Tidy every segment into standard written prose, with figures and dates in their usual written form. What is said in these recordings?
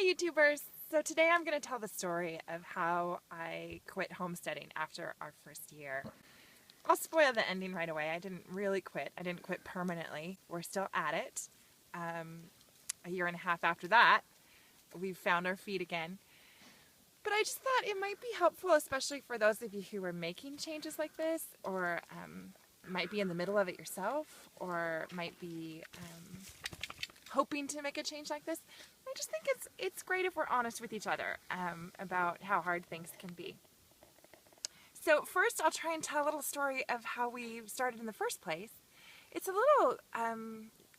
Hi YouTubers! So today I'm going to tell the story of how I quit homesteading after our first year. I'll spoil the ending right away. I didn't really quit. I didn't quit permanently. We're still at it. A year and a half after that, we've found our feet again. But I just thought it might be helpful, especially for those of you who are making changes like this, or might be in the middle of it yourself, or might be hoping to make a change like this. I just think it's great if we're honest with each other about how hard things can be. So first I'll try and tell a little story of how we started in the first place. It's a little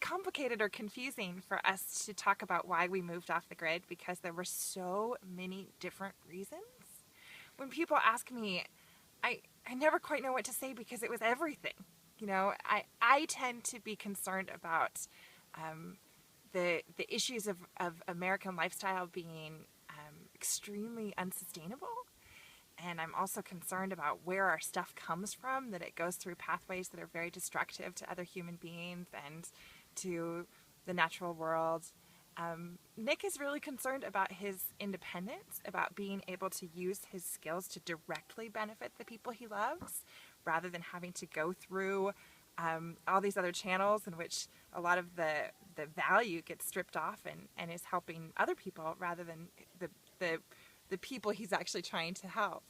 complicated or confusing for us to talk about why we moved off the grid because there were so many different reasons. When people ask me, I never quite know what to say because it was everything. You know, I tend to be concerned about the issues of American lifestyle being extremely unsustainable. And I'm also concerned about where our stuff comes from, that it goes through pathways that are very destructive to other human beings and to the natural world. Nick is really concerned about his independence, about being able to use his skills to directly benefit the people he loves, rather than having to go through all these other channels in which a lot of the value gets stripped off and is helping other people rather than the people he's actually trying to help.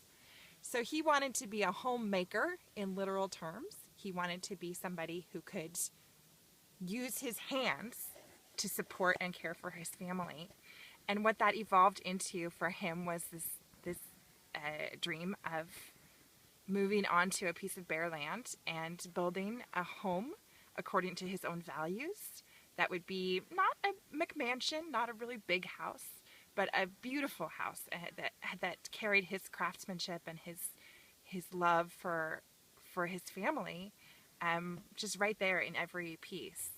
So he wanted to be a homemaker in literal terms. He wanted to be somebody who could use his hands to support and care for his family. And what that evolved into for him was this dream of moving onto a piece of bare land and building a home according to his own values. That would be not a McMansion, not a really big house, but a beautiful house that carried his craftsmanship and his love for his family, just right there in every piece.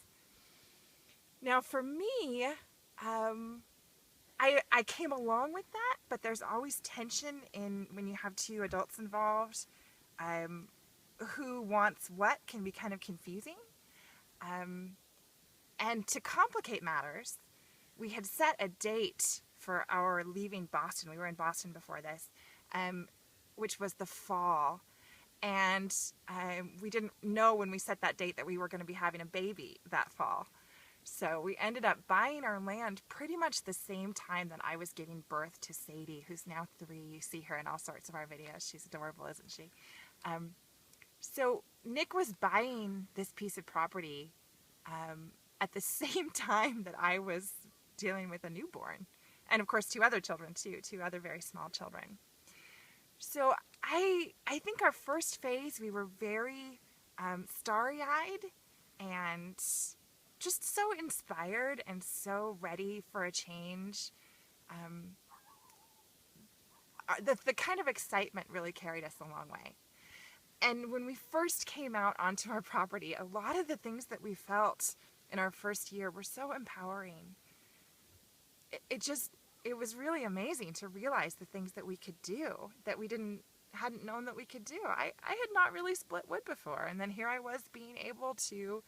Now for me, I came along with that, but there's always tension in when you have two adults involved. Who wants what can be kind of confusing. And to complicate matters, we had set a date for our leaving Boston. We were in Boston before this, which was the fall. And we didn't know when we set that date that we were going to be having a baby that fall. So we ended up buying our land pretty much the same time that I was giving birth to Sadie, who's now 3. You see her in all sorts of our videos. She's adorable, isn't she? So Nick was buying this piece of property at the same time that I was dealing with a newborn. And of course 2 other children too, 2 other very small children. So I think our first phase we were very starry-eyed and just so inspired and so ready for a change. The kind of excitement really carried us a long way. And when we first came out onto our property, a lot of the things that we felt in our first year were so empowering. It was really amazing to realize the things that we could do that we hadn't known that we could do. I had not really split wood before, and then here I was being able to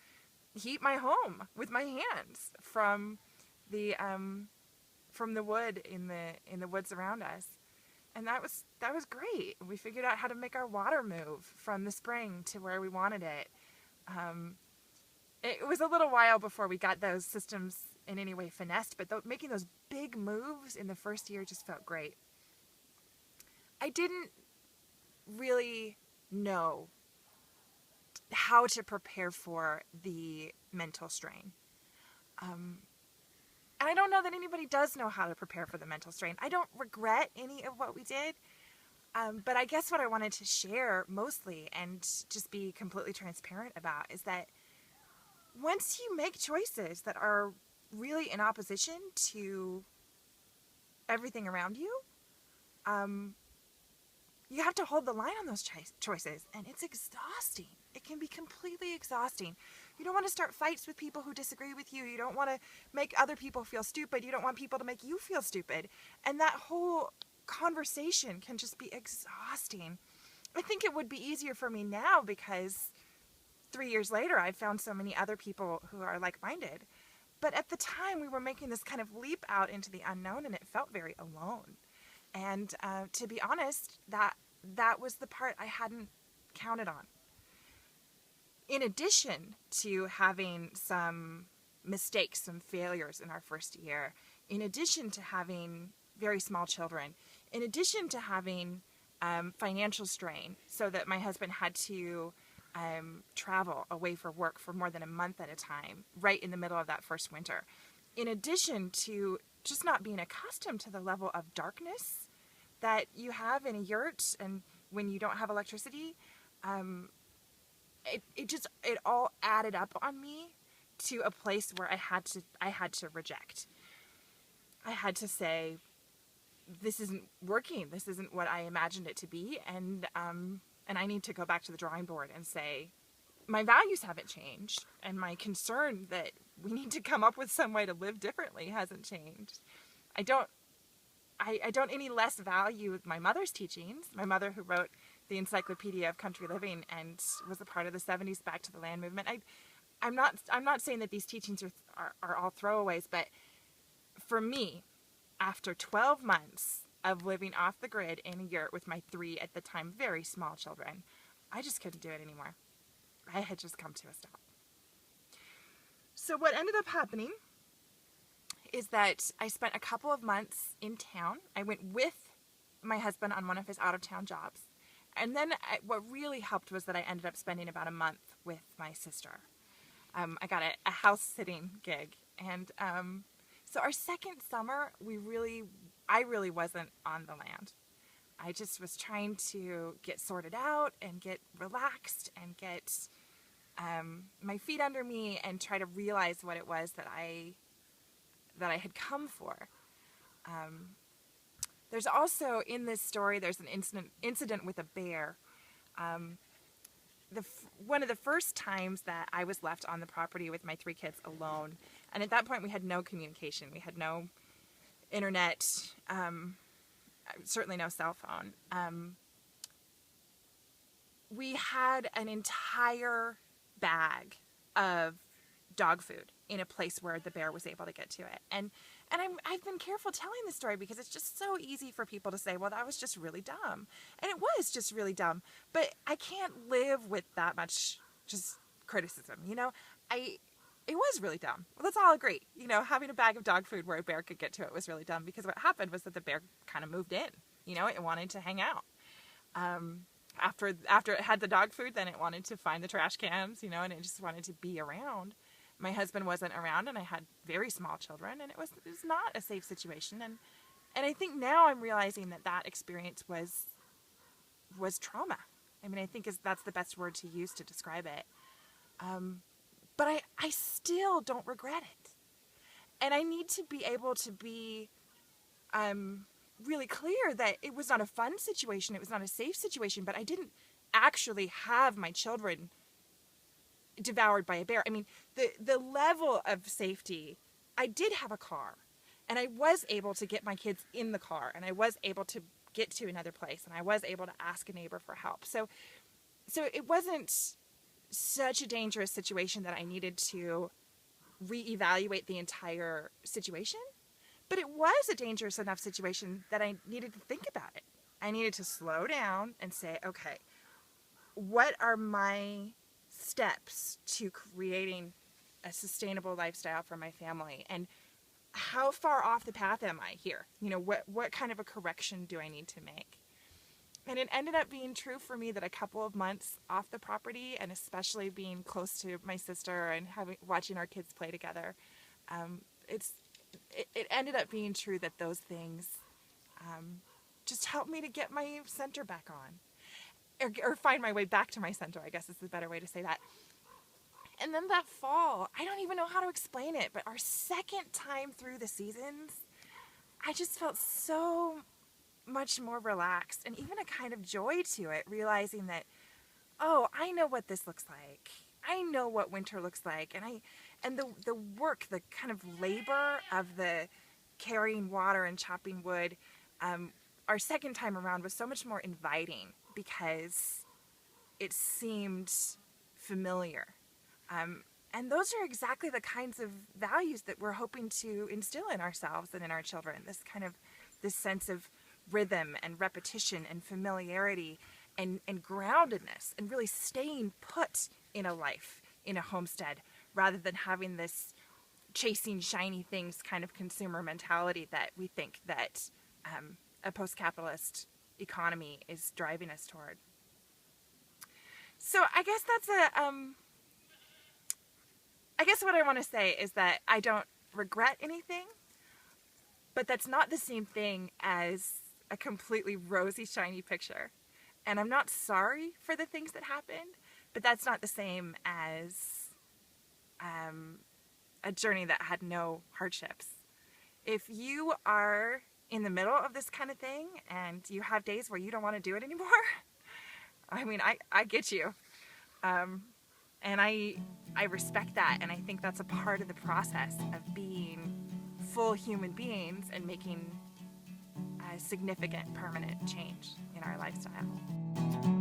heat my home with my hands from the wood in the woods around us. And that was great. We figured out how to make our water move from the spring to where we wanted it. It was a little while before we got those systems in any way finessed, but making those big moves in the first year just felt great. I didn't really know how to prepare for the mental strain. And I don't know that anybody does know how to prepare for the mental strain. I don't regret any of what we did, but I guess what I wanted to share mostly and just be completely transparent about is that once you make choices that are really in opposition to everything around you, you have to hold the line on those choices, and it's exhausting. It can be completely exhausting. You don't want to start fights with people who disagree with you. You don't want to make other people feel stupid. You don't want people to make you feel stupid. And that whole conversation can just be exhausting. I think it would be easier for me now because 3 years later I've found so many other people who are like-minded. But at the time, we were making this kind of leap out into the unknown, and it felt very alone. And to be honest, that was the part I hadn't counted on. In addition to having some mistakes, some failures in our first year, in addition to having very small children, in addition to having financial strain, so that my husband had to travel away for work for more than a month at a time, right in the middle of that first winter, in addition to just not being accustomed to the level of darkness that you have in a yurt and when you don't have electricity, it all added up on me to a place where I had to reject. I had to say, this isn't working. This isn't what I imagined it to be, and I need to go back to the drawing board and say, my values haven't changed, and my concern that we need to come up with some way to live differently hasn't changed. I don't any less value my mother's teachings. My mother, who wrote the Encyclopedia of Country Living and was a part of the 70s Back to the Land movement. I'm not saying that these teachings are all throwaways, but for me, after 12 months of living off the grid in a yurt with my 3, at the time, very small children, I just couldn't do it anymore. I had just come to a stop. So what ended up happening is that I spent a couple of months in town. I went with my husband on one of his out-of-town jobs. And then what really helped was that I ended up spending about a month with my sister. I got a house-sitting gig. And so our second summer, I really wasn't on the land. I just was trying to get sorted out and get relaxed and get my feet under me and try to realize what it was that I had come for. There's also, in this story, there's an incident with a bear. One of the first times that I was left on the property with my 3 kids alone, and at that point we had no communication. We had no internet, certainly no cell phone. We had an entire bag of dog food in a place where the bear was able to get to it. And I've been careful telling this story because it's just so easy for people to say, well, that was just really dumb. And it was just really dumb. But I can't live with that much just criticism, it was really dumb. Well, let's all agree, having a bag of dog food where a bear could get to it was really dumb, because what happened was that the bear kind of moved in, it wanted to hang out. After it had the dog food, then it wanted to find the trash cans, and it just wanted to be around. My husband wasn't around, and I had very small children, and it was not a safe situation. And I think now I'm realizing that experience was trauma. I mean, I think that's the best word to use to describe it. But I still don't regret it. And I need to be able to be really clear that it was not a fun situation, it was not a safe situation, but I didn't actually have my children devoured by a bear. I mean, the level of safety, I did have a car, and I was able to get my kids in the car, and I was able to get to another place, and I was able to ask a neighbor for help. So it wasn't such a dangerous situation that I needed to reevaluate the entire situation, but it was a dangerous enough situation that I needed to think about it. I needed to slow down and say, okay, what are my steps to creating a sustainable lifestyle for my family, and how far off the path am I here? What kind of a correction do I need to make? And it ended up being true for me that a couple of months off the property, and especially being close to my sister and watching our kids play together, it ended up being true that those things just helped me to get my center back on. Or find my way back to my center, I guess is the better way to say that. And then that fall, I don't even know how to explain it, but our second time through the seasons, I just felt so much more relaxed, and even a kind of joy to it, realizing that, oh, I know what this looks like. I know what winter looks like, and the work, the kind of labor of the carrying water and chopping wood, our second time around was so much more inviting because it seemed familiar. And those are exactly the kinds of values that we're hoping to instill in ourselves and in our children. This sense of rhythm and repetition and familiarity and groundedness, and really staying put in a life, in a homestead, rather than having this chasing shiny things kind of consumer mentality that we think that a post-capitalist economy is driving us toward. So I guess I guess what I want to say is that I don't regret anything, but that's not the same thing as a completely rosy, shiny picture. And I'm not sorry for the things that happened, but that's not the same as a journey that had no hardships. If you are in the middle of this kind of thing and you have days where you don't want to do it anymore, I mean, I get you. And I respect that, and I think that's a part of the process of being full human beings and making a significant, permanent change in our lifestyle.